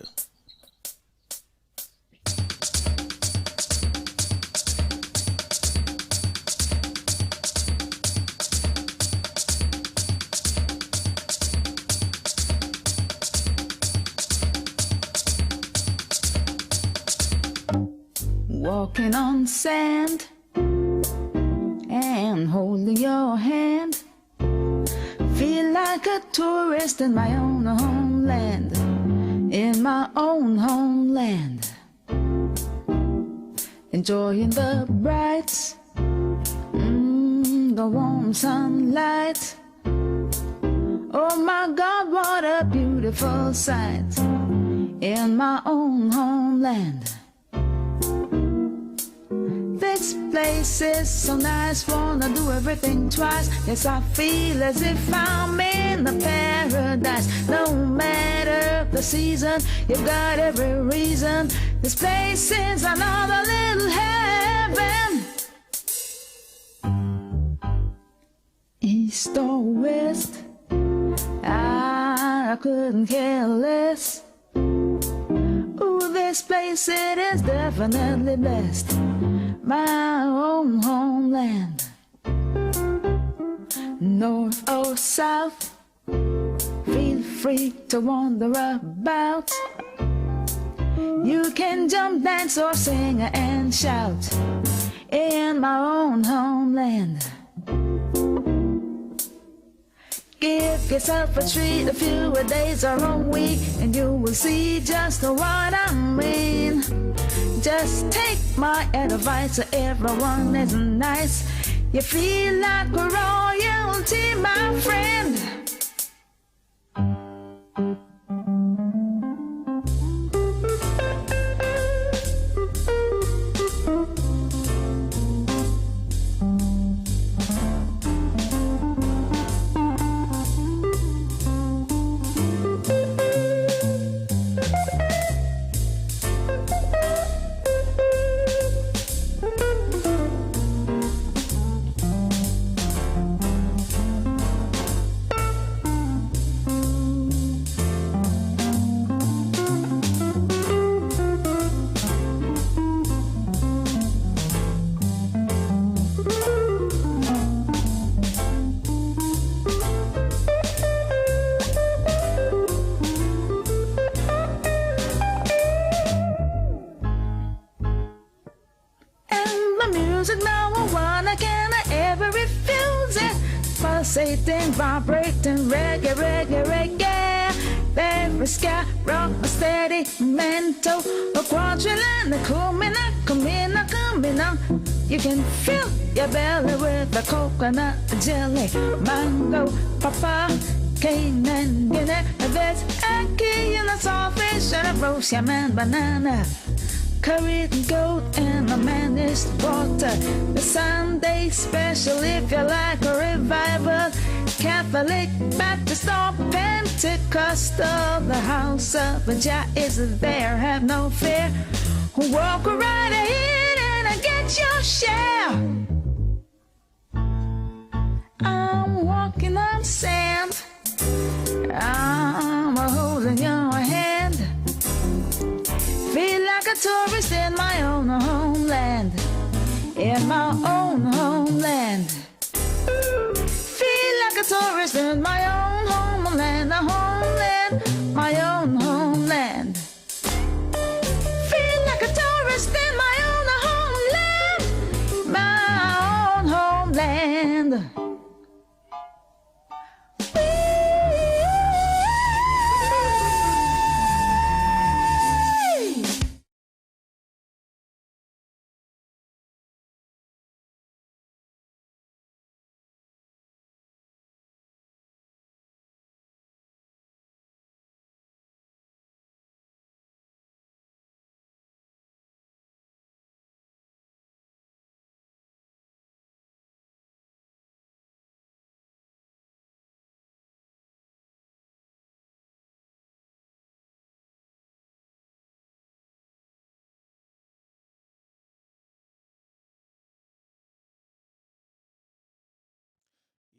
Walking on sand and holding your hand, feel like a tourist in my own homeland, in my own homeland, enjoying the bright, the warm sunlight. Oh my God, what a beautiful sight in my own homeland. This place is so nice, wanna do everything twice. Yes, I feel as if I'm in a paradise. No matter the season, you've got every reason. This place is another little heaven. East or west, I couldn't care less. Ooh, this place, it is definitely blessed. My own homeland. North or south, feel free to wander about. You can jump, dance, or sing and shout in my own homeland. Give yourself a treat, a few days or a week, and you will see just what I mean. Just take my advice, everyone is nice. You feel like royalty, my friend. Pulsating, vibrating, reggae, reggae, reggae. Every sky rock, a steady mental, a quadrillion, a kumina, kumina, kumina. You can fill your belly with a coconut jelly, mango, papa, cane and guinea. There's a key in a saltfish and a roast yam and banana. Curried goat and a managed water. The Sunday special if you like a revival. Catholic, Baptist or Pentecostal. The house of Jah is there, have no fear. Walk right ahead and get your share. I'm walking on sand. I'm holding your hand. Feel like a tourist in my own homeland. In my own homeland. Feel like a tourist in my own homeland. A homeland, my own homeland. Feel like a tourist in my own homeland. My own homeland.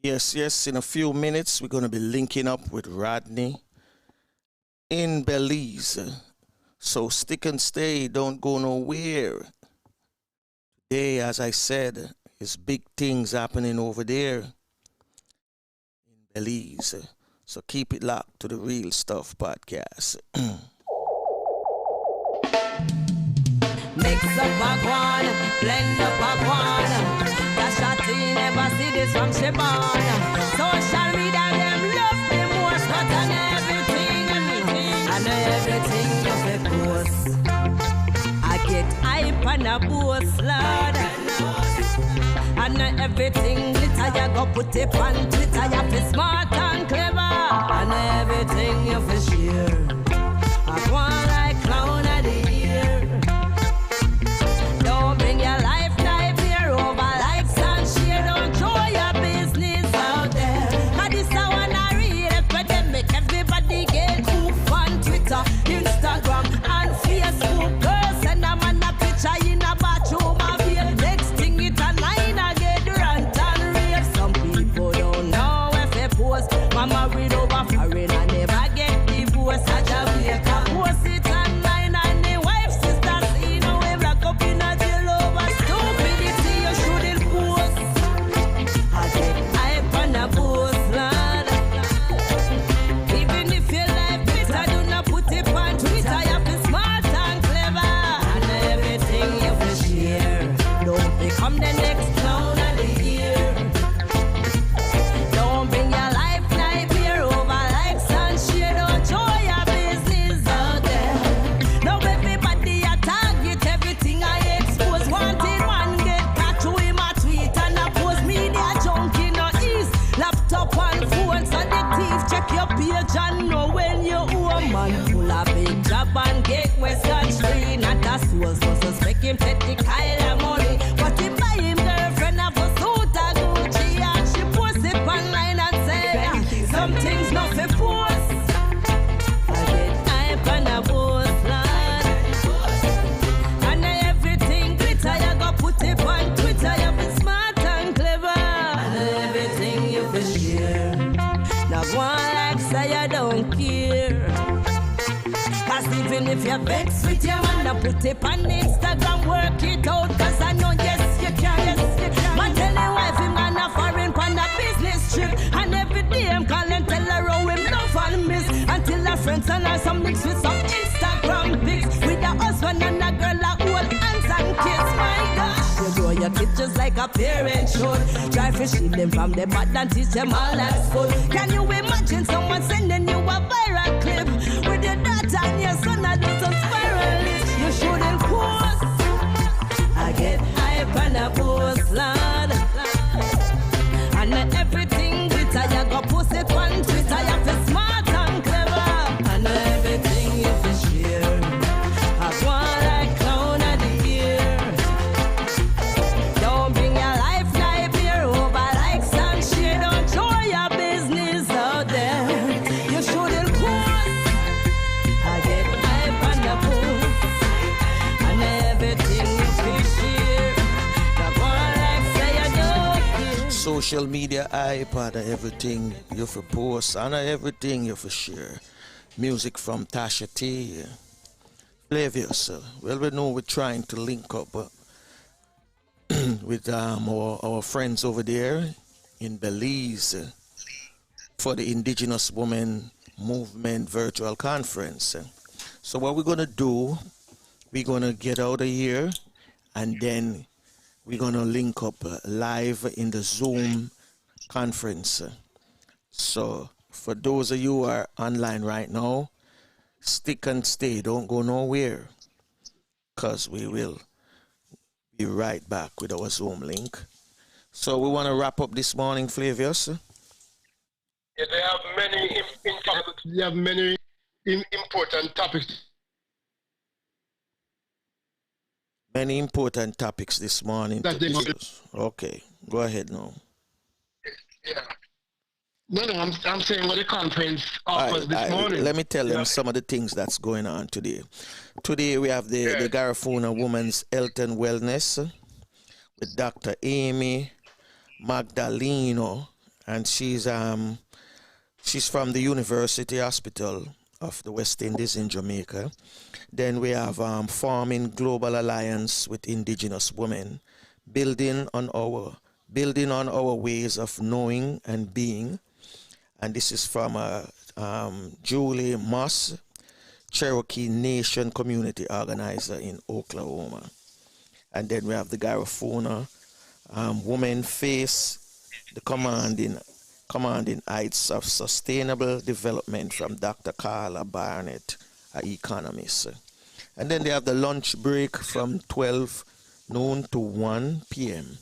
Yes. In a few minutes, we're going to be linking up with Rodney in Belize. So stick and stay. Don't go nowhere. Today, as I said, is big things happening over there in Belize. So keep it locked to the Real Stuff podcast. Mix up a guan, blend up a guan. That shotty never see this from Shibon. Social media, them love the most, but on everything you fi post. I get hype and a boast, Lord. And everything glitter, you go put it on Twitter. You fi smart and clever. And everything you fi share. I want like clown of the year. Don't bring your life here over likes and share. Don't show your business out there. Cause this is one I read epidemic. Everybody get hooked on Twitter, Instagram and Facebook. Girls send a man a picture in a bathroom of real. Next thing it a line I get rant and rave. Some people don't know if they post. Mama read over foreign and never get divorced. I Jamaica post it online and the wife sisters see no way black up in a jail over stupidity. You shouldn't post. I get hype on a post, lad. Even if you like Twitter, do not put it on Twitter. You be smart and clever, and everything you will share. Don't become the next clown of the year. Don't bring your life here over likes and share. Don't show your business out there. Now everybody a target, everything I expose. Wanted one get catch you in my tweet and I post media junkie no east. Laptop and phone so the thief check your page and know when you owe a man full of big job and get Western Street. Not a source for suspect him take the Kyle money. But he buy him girlfriend of a suit a Gucci and she post it online and say some things not for post. I get hype and a post, lad. And everything glitter, you go put it on Twitter. You be smart and clever, and everything you fi share. Now one like say you don't care. Cause even if you're vexed with your man, I put it on Instagram, work it out. Cause I know yes you can. Man tell your wife him gonna foreign pan a business trip. And every day I'm calling tell her how him love and miss. Until her friends and her some mix with some Instagram pics. With a husband and a girl a hold hands and kiss. My gosh, you grow your kids just like a parent should. Try to shield them from the bad and teach them all that's good. Can you imagine someone sending you a viral clip with your daughter and your son and do some spiral? You shouldn't post. I get hype and a post, lad. And everything glitter, you go post it on Twitter. You feel smart and clever, and everything you feel share. I want like clown of the year. Don't bring your life here over likes and share. Don't show your business out there. You shouldn't post. I get hype and a post, and everything you feel share. I want like say you don't care. Social media, iPad, everything you for post, and everything you for share. Music from Tasha T. Flavius. Well, we know we're trying to link up with our friends over there in Belize for the Indigenous Women Movement virtual conference. So what we're going to do, we're going to get out of here and then we're going to link up live in the Zoom conference. So for those of you who are online right now, stick and stay. Don't go nowhere because we will be right back with our Zoom link. So we want to wrap up this morning, Flavius. Yeah, they have many important topics. Many important topics this morning. Okay, go ahead now. Yeah. No, I'm saying what the conference offers this morning. Let me tell them some of the things that's going on today. Today we have the Garifuna Women's Health and Wellness with Dr. Amy Magdaleno and she's from the University Hospital of the West Indies in Jamaica. Then we have forming Global Alliance with Indigenous Women, building on our ways of knowing and being. And this is from Julie Moss, Cherokee Nation Community Organizer in Oklahoma. And then we have the Garifuna Women Face the commanding heights of sustainable development from Dr. Carla Barnett, an economist. And then they have the lunch break from 12 noon to 1 p.m.,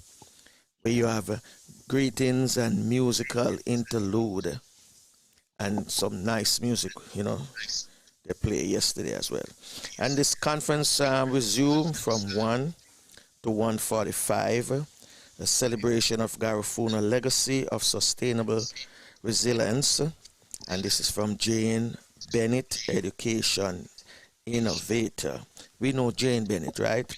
where you have greetings and musical interlude and some nice music, they played yesterday as well. And this conference resumed from 1 to 1:45, a celebration of Garifuna legacy of sustainable resilience. And this is from Jane Bennett, education innovator. We know Jane Bennett, right?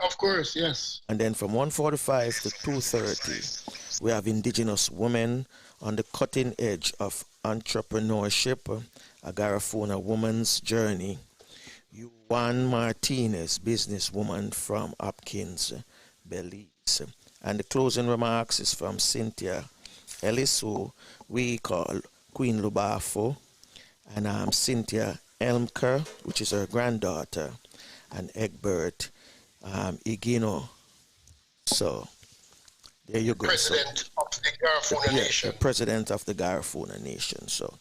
Of course, yes. And then from 1:45 to 2:30, we have Indigenous Women on the cutting edge of entrepreneurship, a Garifuna woman's journey. Juan Martinez, businesswoman from Hopkins, Belize. And the closing remarks is from Cynthia Ellis, who we call Queen Lubafo, and Cynthia Elmker, which is her granddaughter, and Egbert Igino. So there you go. President of the Garifuna Nation. The president of the Garifuna Nation. So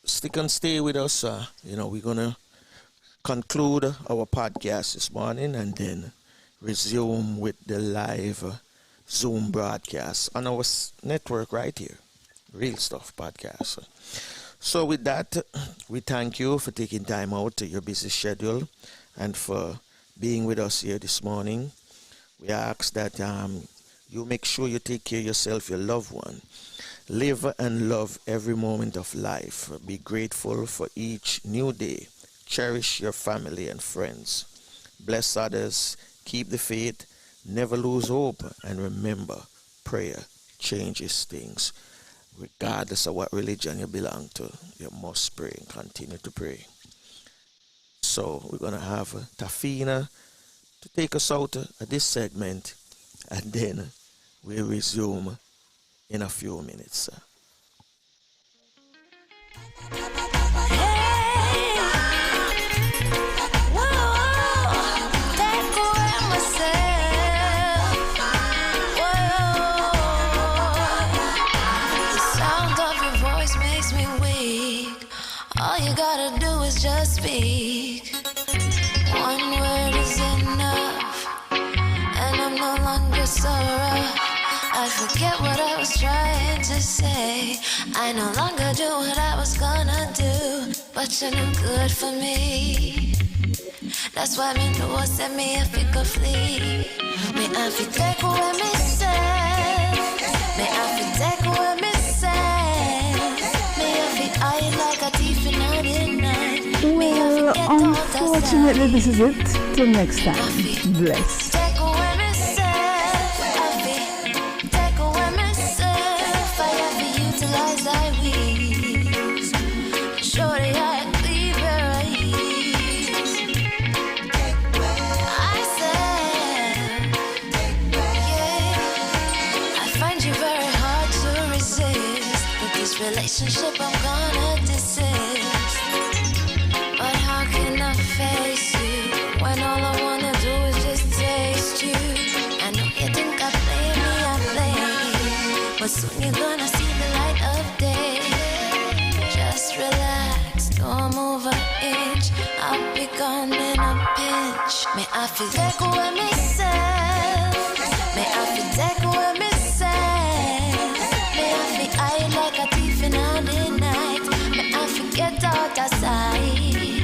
stick and stay with us. We're going to conclude our podcast this morning and then resume with the live Zoom broadcast on our network right here, Real Stuff Podcast. So with that, we thank you for taking time out of your busy schedule and for being with us here this morning. We ask that you make sure you take care of yourself, your loved one. Live and love every moment of life. Be grateful for each new day. Cherish your family and friends. Bless others. Keep the faith. Never lose hope. And remember, prayer changes things. Regardless of what religion you belong to, you must pray and continue to pray. So we're going to have Tafina to take us out of this segment, and then we'll resume in a few minutes. All you gotta do is just speak. One word is enough, and I'm no longer sorrow. I forget what I was trying to say. I no longer do what I was gonna do, but you're no good for me. That's why me know set me if you could flee. Me I fi take away me say. Me I fi take away me say. Me I fi hide like a thief in the night. Well, unfortunately, this is it. Till next time. Bless. Take away myself, I fi take away myself. I have to utilize thy wings. Shorty, I leave your eyes. I said, yeah. I find you very hard to resist. But this relationship I'm gonna desist. But how can I face you when all I wanna do is just taste you? I know you think I play me, but soon you're gonna see the light of day. Just relax, don't move an inch. I'll be gone in a pinch. May I feel take away myself. May I feel take away myself. May I feel hide like a thief in the night. May I forget out of sight.